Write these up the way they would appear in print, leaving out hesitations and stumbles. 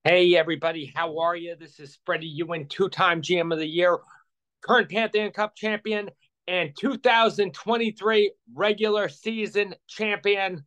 Hey, everybody, how are you? This is Freddie Ewan, two-time GM of the Year, current Pantheon Cup champion, and 2023 regular season champion.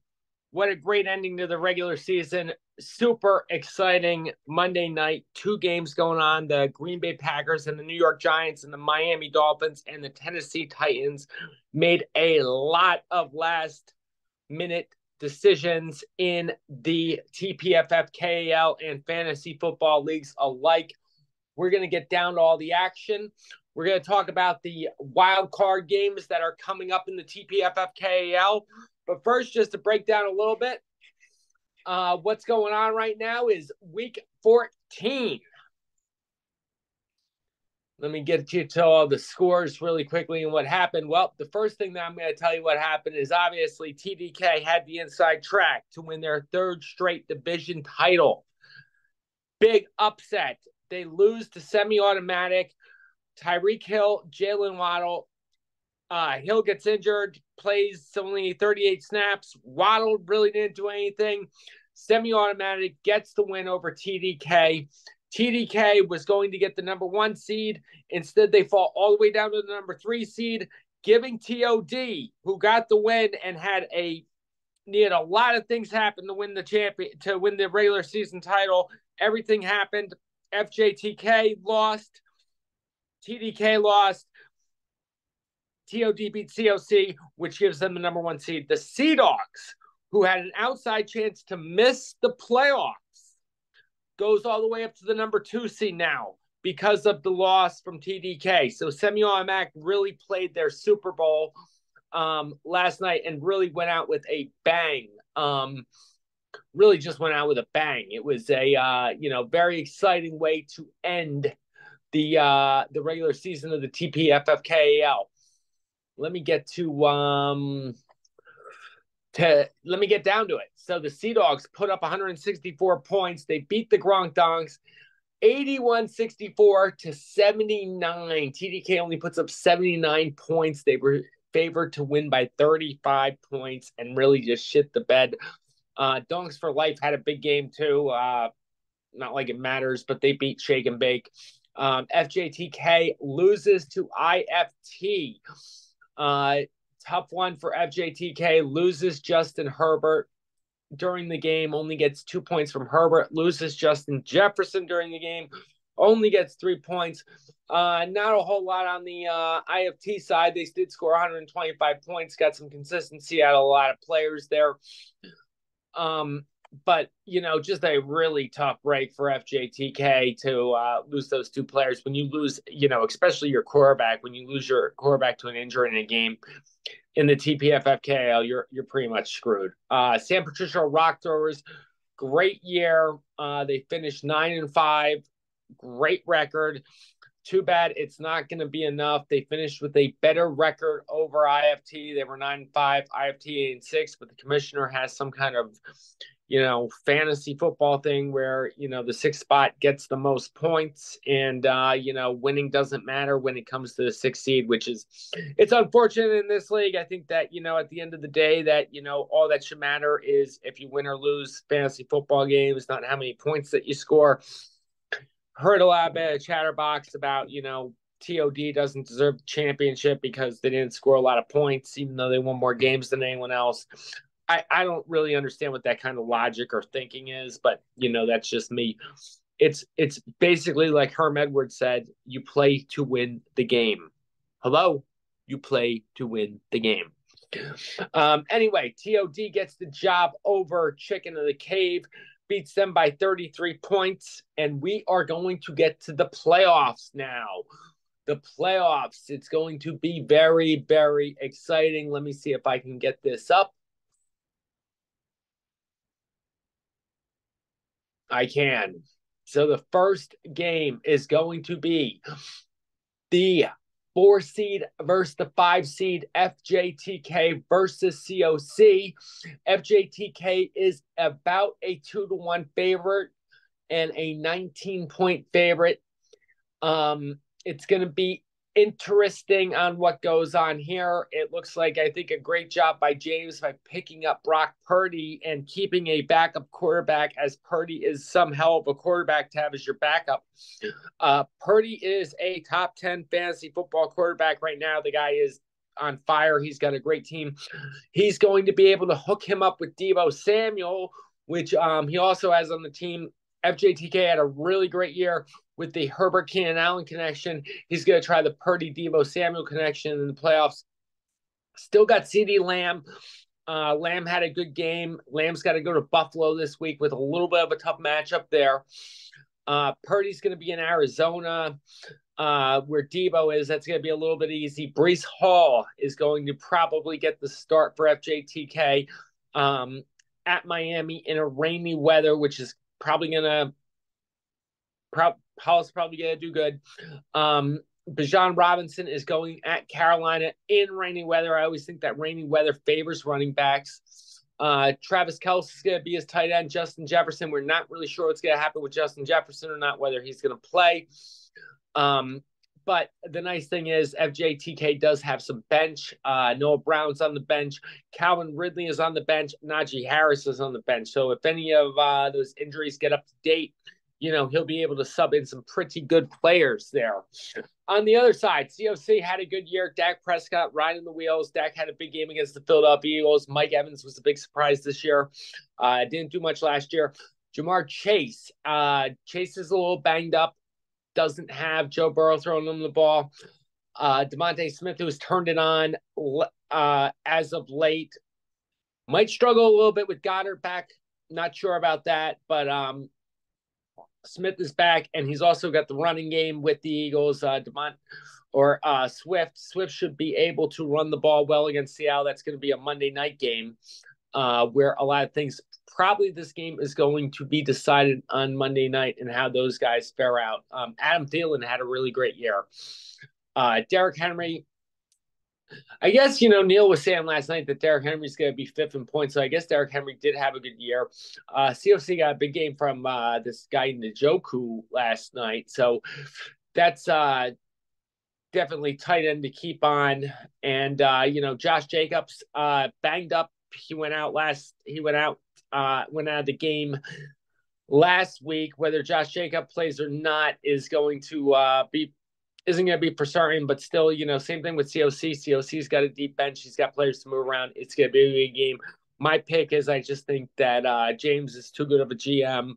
What a great ending to the regular season. Super exciting Monday night. Two games going on, the Green Bay Packers and the New York Giants and the Miami Dolphins and the Tennessee Titans made a lot of last-minute decisions in the Tpffkal and fantasy football leagues alike. We're going to get down to all the action. We're going to talk about the wild card games that are coming up in the Tpffkal. But first, just to break down a little bit, what's going on right now is week 14. Let me get you to all the scores really quickly and what happened. Well, the first thing that I'm going to tell you what happened is obviously TDK had the inside track to win their third straight division title. Big upset. They lose to semi-automatic. Tyreek Hill, Jalen Waddle. Hill gets injured, plays only 38 snaps. Waddle really didn't do anything. Semi-automatic gets the win over TDK. TDK was going to get the number 1 seed. Instead, they fall all the way down to the number 3 seed, giving TOD, who got the win and had a lot of things happen to win the regular season title. Everything happened. FJTK lost. TDK lost. TOD beat COC, which gives them the number 1 seed. The Sea Dogs, who had an outside chance to miss the playoffs, goes all the way up to the number 2 seed now because of the loss from TDK. So semi-automatic really played their Super Bowl last night and really went out with a bang. Really just went out with a bang. It was a very exciting way to end the regular season of the Tpffkal. Let me get down to it. So the Sea Dogs put up 164 points. They beat the Gronk Donks 81-64 to 79. TDK only puts up 79 points. They were favored to win by 35 points and really just shit the bed. Donks for Life had a big game too. Not like it matters, but they beat Shake and Bake. FJTK loses to IFT. Tough one for FJTK, loses Justin Herbert during the game, only gets 2 points from Herbert, loses Justin Jefferson during the game, only gets 3 points. Not a whole lot on the IFT side. They did score 125 points, got some consistency out of a lot of players there. But, just a really tough break for FJTK to lose those 2 players. When you lose, especially your quarterback, when you lose your quarterback to an injury in a game in the Tpffkal, you're pretty much screwed. San Patricio Rock Throwers, great year. They finished 9-5, great record. Too bad it's not going to be enough. They finished with a better record over IFT. They were 9-5, IFT 8-6, but the commissioner has some kind of fantasy football thing where, the 6th spot gets the most points and, winning doesn't matter when it comes to the 6th seed, which is, it's unfortunate in this league. I think that, at the end of the day that, all that should matter is if you win or lose fantasy football games, not how many points that you score. Heard a lot of chatterbox about, TOD doesn't deserve the championship because they didn't score a lot of points, even though they won more games than anyone else. I don't really understand what that kind of logic or thinking is, but that's just me. It's basically like Herm Edwards said, you play to win the game. Hello? You play to win the game. Anyway, TOD gets the job over Chicken of the Cave, beats them by 33 points, and we are going to get to the playoffs now. The playoffs. It's going to be very, very exciting. Let me see if I can get this up. I can. So the first game is going to be the 4 seed versus the 5 seed, FJTK versus COC. FJTK is about a 2-1 favorite and a 19-point favorite. It's going to be interesting on what goes on here. It looks like, I think, a great job by James by picking up Brock Purdy and keeping a backup quarterback, as Purdy is some hell of a quarterback to have as your backup. Purdy is a top 10 fantasy football quarterback right now. The guy is on fire. He's got a great team. He's going to be able to hook him up with Deebo Samuel, which he also has on the team. FJTK had a really great year with the Herbert Keenan Allen connection. He's going to try the Purdy Deebo Samuel connection in the playoffs. Still got CeeDee Lamb. Lamb had a good game. Lamb's got to go to Buffalo this week with a little bit of a tough matchup there. Purdy's going to be in Arizona, where Deebo is. That's going to be a little bit easy. Breece Hall is going to probably get the start for FJTK at Miami in a rainy weather, which is probably going to Hall's probably going to do good. Bijan Robinson is going at Carolina in rainy weather. I always think that rainy weather favors running backs. Travis Kelce is going to be his tight end. Justin Jefferson, we're not really sure what's going to happen with Justin Jefferson or not, whether he's going to play. But the nice thing is FJTK does have some bench. Noah Brown's on the bench. Calvin Ridley is on the bench. Najee Harris is on the bench. So if any of those injuries get up to date, he'll be able to sub in some pretty good players there. On the other side, COC had a good year. Dak Prescott riding the wheels. Dak had a big game against the Philadelphia Eagles. Mike Evans was a big surprise this year. Didn't do much last year. Jamar Chase. Chase is a little banged up. Doesn't have Joe Burrow throwing him the ball. DeVonta Smith, who has turned it on as of late, might struggle a little bit with Goddard back. Not sure about that, but Smith is back, and he's also got the running game with the Eagles. Swift. Swift should be able to run the ball well against Seattle. That's going to be a Monday night game where a lot of things, probably this game is going to be decided on Monday night and how those guys fare out. Adam Thielen had a really great year. Derrick Henry, I guess, Neil was saying last night that Derrick Henry's going to be fifth in points. So I guess Derrick Henry did have a good year. COC got a big game from this guy Njoku last night. So that's definitely tight end to keep on. And, Josh Jacobs banged up. He went out of the game last week. Whether Josh Jacobs plays or not isn't going to be for certain, but still, same thing with COC. COC's got a deep bench. He's got players to move around. It's going to be a good game. My pick is I just think that James is too good of a GM.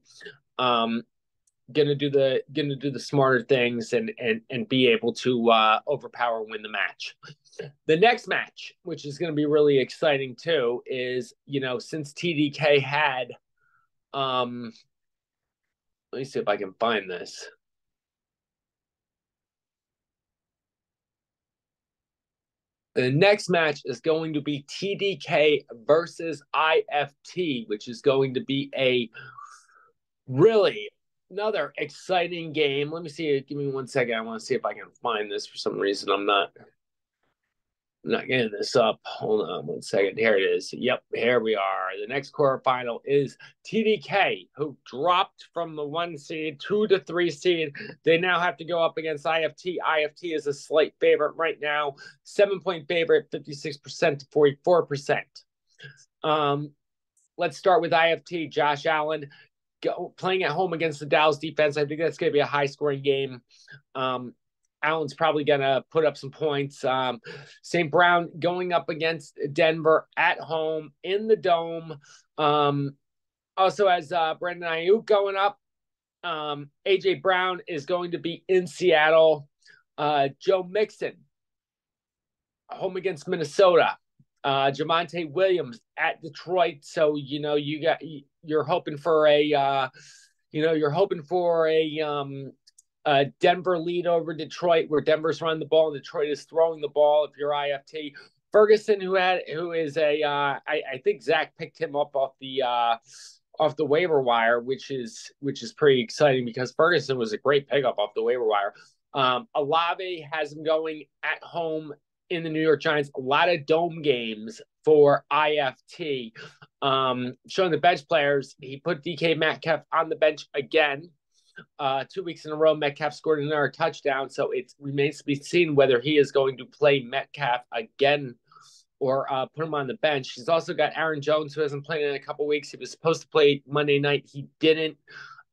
Gonna do the smarter things and be able to overpower and win the match. The next match, which is going to be really exciting too, is since TDK had let me see if I can find this. The next match is going to be TDK versus IFT, which is going to be a really another exciting game. Let me see. Give me 1 second. I want to see if I can find this. For some reason, I'm not getting this up. Hold on 1 second. Here it is. Yep, here we are. The next quarterfinal is TDK, who dropped from the 1 seed to the 3 seed. They now have to go up against IFT. IFT is a slight favorite right now. 7-point favorite, 56% to 44%. Let's start with IFT. Josh Allen playing at home against the Dallas defense. I think that's going to be a high-scoring game. Allen's probably going to put up some points. St. Brown going up against Denver at home in the Dome. Also has Brandon Ayuk going up. A.J. Brown is going to be in Seattle. Joe Mixon home against Minnesota. Javonte Williams at Detroit. So, you're hoping for a Denver lead over Detroit, where Denver's running the ball and Detroit is throwing the ball. If you're IFT, Ferguson, who is I think Zach picked him up off the waiver wire, which is pretty exciting because Ferguson was a great pickup off the waiver wire. Olave has him going at home in the New York Giants. A lot of dome games for IFT. Showing the bench players, he put DK Metcalf on the bench again. 2 weeks in a row, Metcalf scored another touchdown. So it remains to be seen whether he is going to play Metcalf again or put him on the bench. He's also got Aaron Jones, who hasn't played in a couple weeks. He was supposed to play Monday night. He didn't.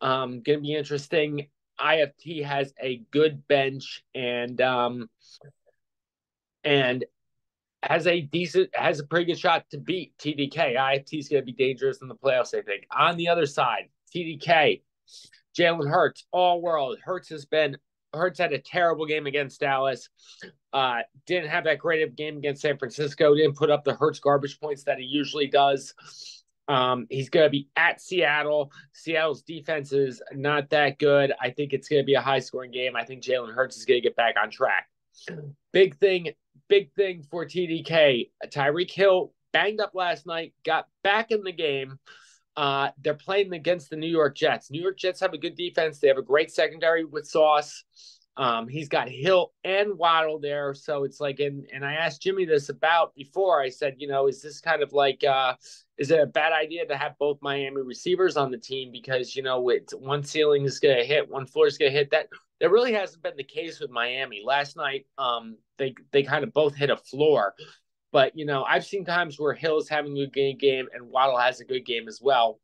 Going to be interesting. IFT has a good bench and has a pretty good shot to beat TDK. IFT is going to be dangerous in the playoffs, I think. On the other side, TDK, Jalen Hurts, all world. Hurts had a terrible game against Dallas. Didn't have that great of a game against San Francisco. Didn't put up the Hurts garbage points that he usually does. He's going to be at Seattle. Seattle's defense is not that good. I think it's going to be a high-scoring game. I think Jalen Hurts is going to get back on track. Big thing for TDK. Tyreek Hill banged up last night, got back in the game. They're playing against the New York Jets. New York Jets have a good defense. They have a great secondary with Sauce. He's got Hill and Waddle there. So it's like, and I asked Jimmy this about before. I said, is this kind of like, is it a bad idea to have both Miami receivers on the team? Because, it's one ceiling is going to hit, one floor is going to hit. That really hasn't been the case with Miami. Last night, they kind of both hit a floor. But, I've seen times where Hill is having a good game and Waddle has a good game as well.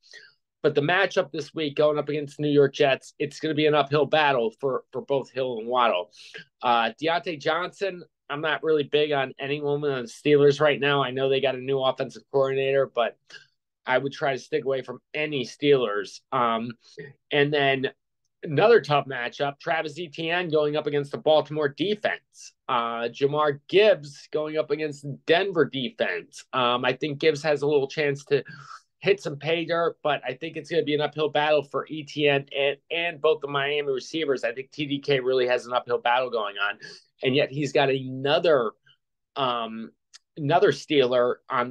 But the matchup this week going up against the New York Jets, it's going to be an uphill battle for both Hill and Waddle. Deontay Johnson, I'm not really big on anyone on the Steelers right now. I know they got a new offensive coordinator, but I would try to stick away from any Steelers. And then another tough matchup, Travis Etienne going up against the Baltimore defense. Jamar Gibbs going up against the Denver defense. I think Gibbs has a little chance to hit some pay dirt, but I think it's going to be an uphill battle for Etienne and both the Miami receivers. I think TDK really has an uphill battle going on, and yet he's got another Steeler on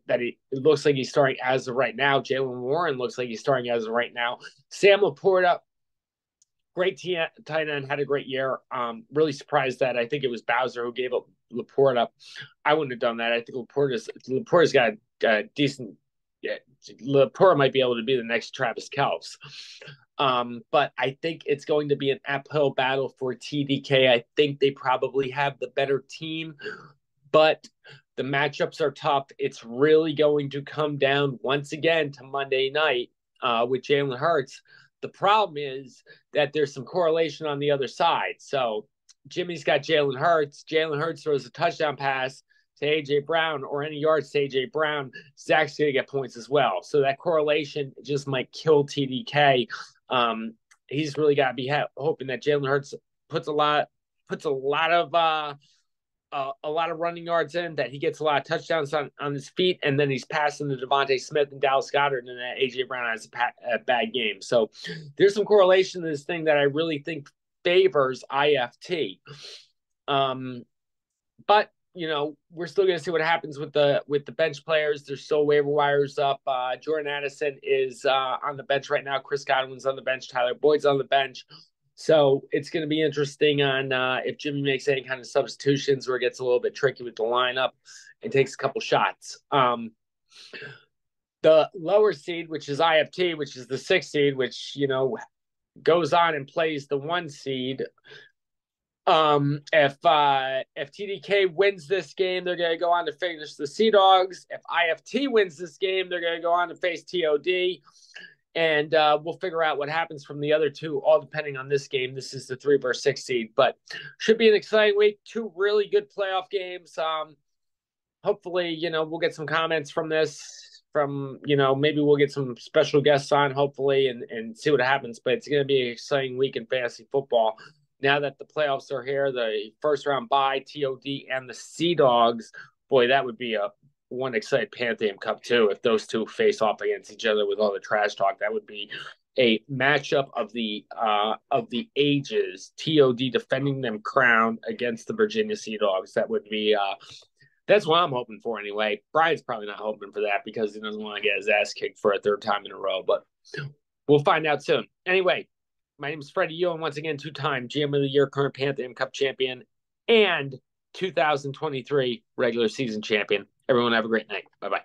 that. It looks like he's starting as of right now. Jaylen Warren looks like he's starting as of right now. Sam Laporta, great tight end, had a great year. Really surprised that I think it was Bowser who gave up Laporta. I wouldn't have done that. I think Laporta's got a decent. Yeah, Laporta might be able to be the next Travis Kelce. But I think it's going to be an uphill battle for TDK. I think they probably have the better team, but the matchups are tough. It's really going to come down once again to Monday night with Jalen Hurts. The problem is that there's some correlation on the other side. So Jimmy's got Jalen Hurts. Jalen Hurts throws a touchdown pass to A.J. Brown or any yards to A.J. Brown, Zach's going to get points as well. So that correlation just might kill TDK. He's really got to be hoping that Jalen Hurts puts a lot of running yards in, that he gets a lot of touchdowns on his feet, and then he's passing to Devontae Smith and Dallas Goedert, and that A.J. Brown has a bad game. So there's some correlation to this thing that I really think favors IFT. But we're still going to see what happens with the bench players. There's still waiver wires up. Jordan Addison is on the bench right now. Chris Godwin's on the bench. Tyler Boyd's on the bench. So it's going to be interesting on if Jimmy makes any kind of substitutions or gets a little bit tricky with the lineup and takes a couple shots. The lower seed, which is IFT, which is the 6th seed, which, goes on and plays the 1 seed. If TDK wins this game, they're going to go on to face the Sea Dogs. If IFT wins this game, they're going to go on to face TOD. And we'll figure out what happens from the other two, all depending on this game. This is the 3 versus 6 seed, but should be an exciting week. 2 really good playoff games. Hopefully, we'll get some comments from this, maybe we'll get some special guests on, hopefully, and see what happens. But it's going to be an exciting week in fantasy football. Now that the playoffs are here, the first round bye, TOD, and the Sea Dogs, boy, that would be one exciting Pantheon Cup too. If those two face off against each other with all the trash talk, that would be a matchup of the ages. TOD defending them crown against the Virginia Sea Dogs. That would be that's what I'm hoping for anyway. Brian's probably not hoping for that because he doesn't want to get his ass kicked for a 3rd time in a row, but we'll find out soon. Anyway. My name is Freddie Yo, and once again, 2-time GM of the Year, current Pantheon Cup champion, and 2023 regular season champion. Everyone have a great night. Bye-bye.